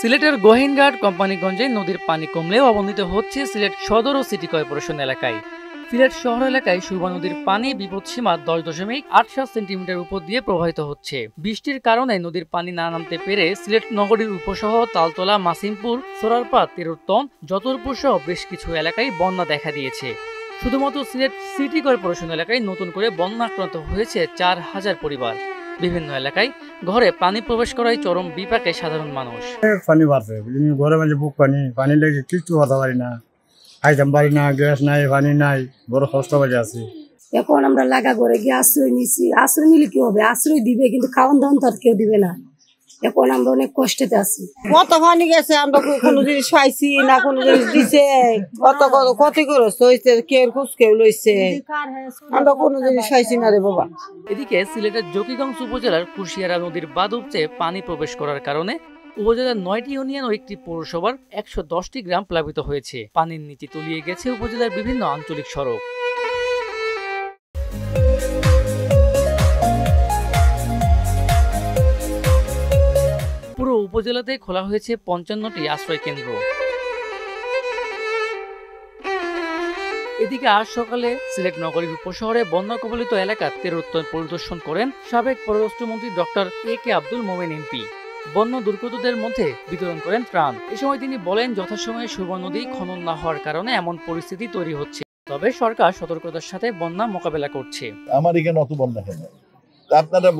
সিলেটের গোহিনঘাট কোম্পানিগঞ্জে নদীর পানি কমলেও অবনতি হচ্ছে সিলেট সদর ও সিটি কর্পোরেশন এলাকায়। সিলেট শহর এলাকায় সুরমা নদীর পানি বিপদসীমা 10.87 সেন্টিমিটার উপর দিয়ে প্রবাহিত হচ্ছে। বৃষ্টির কারণে নদীর পানি না নামতে পেরে সিলেট নগরীর উপসহ তালতলা, মাসিমপুর, সোরারপাড়, তেরুত্তন, যতরপুর সহ বেশ কিছু এলাকায় বন্যা দেখা দিয়েছে। শুধুমাত্র সিলেট সিটি কর্পোরেশন এলাকায় নতুন করে বন্যা আক্রান্ত হয়েছে 4000 পরিবার। বিভিন্ন এলাকায় ঘরে পানি প্রবেশ করায় চরম বিপাকে সাধারণ মানুষ। পানি বাড়ছে, ঘরে মাঝে বুক পানি লেগে কিছু কথা পারি না, খাইতাম পারি না, গ্যাস নাই, পানি নাই, বড় কষ্ট বাজে আছে। এখন আমরা লাগা করে গিয়ে আশ্রয় নিছি। আশ্রয় নিলে কি হবে? আশ্রয় দিবে, কিন্তু খাওয়ান দাওয়ান তো আর কেউ দিবে না। এখন আমরা অনেক কষ্টেতে আছি। কত পানি গেছে, আমরা কোনো জিনিস পাইছি না, কোনো জিনিস দিছে, কত ক্ষতিগ্রস্ত হয়েছে, কেউ খোঁজ কেউ লইছে, আমরা কোনো জিনিস পাইছি না রে বাবা। এদিকে সিলেটের জকিগঞ্জ উপজেলার কুশিয়ারা নদীর বাঁধ উপচে পানি প্রবেশ করার কারণে উপজেলার 9টি ইউনিয়ন ও একটি পৌরসভার 110টি গ্রাম প্লাবিত হয়েছে। পানির নিচে তলিয়ে গেছে উপজেলার বিভিন্ন আঞ্চলিক সড়ক। পুরো উপজেলাতে খোলা হয়েছে 55টি আশ্রয় কেন্দ্র। এদিকে আজ সকালে সিলেট নগরীর উপশহরে বন্যা কবলিত এলাকা তেরোত্তর পরিদর্শন করেন সাবেক পররাষ্ট্রমন্ত্রী doctor A K Abdul Momen MP. বন্যা দুর্গতদের মধ্যে বিতরণ করেন ত্রাণ। এ সময় তিনি বলেন, যথাসময়ে সুরমা নদী খনন না হওয়ার কারণে এমন পরিস্থিতি তৈরি হচ্ছে, তবে সরকার সতর্কতার সাথে বন্যা মোকাবেলা করছে। আমার এখানে অত বন্যা কেন? আপনারা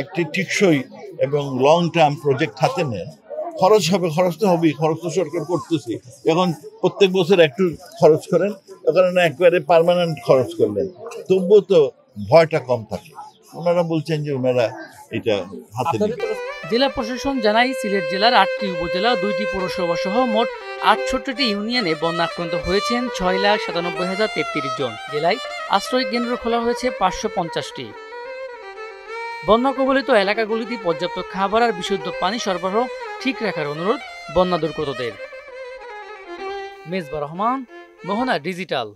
একটি টিকসই এবং লং টার্ম প্রজেক্ট হাতে নেন, খরচ হবে, খরচ তো হবেই, খরচ তো সরকার করতেছি। এখন প্রত্যেক বছর একটু খরচ করেন, ওখানে একবারে পার্মানেন্ট খরচ করলেন, তবুও তো ভয়টা কম থাকে। ওনারা বলছেন যে ওনারা এটা হাতে নেবেন। জেলা প্রশাসন জানায়, সিলেট জেলার 8টি উপজেলা, 2টি পৌরসভা সহ মোট 68টি ইউনিয়নে বন্যা আক্রান্ত হয়েছেন 6,97,033 জন। জেলায় আশ্রয় কেন্দ্র খোলা হয়েছে 550টি। বন্যা কবলিত এলাকাগুলিতে পর্যাপ্ত খাবার আর বিশুদ্ধ পানি সরবরাহ ঠিক রাখার অনুরোধ বন্যা দুর্গতদের। মেজবা রহমান, মোহনা ডিজিটাল।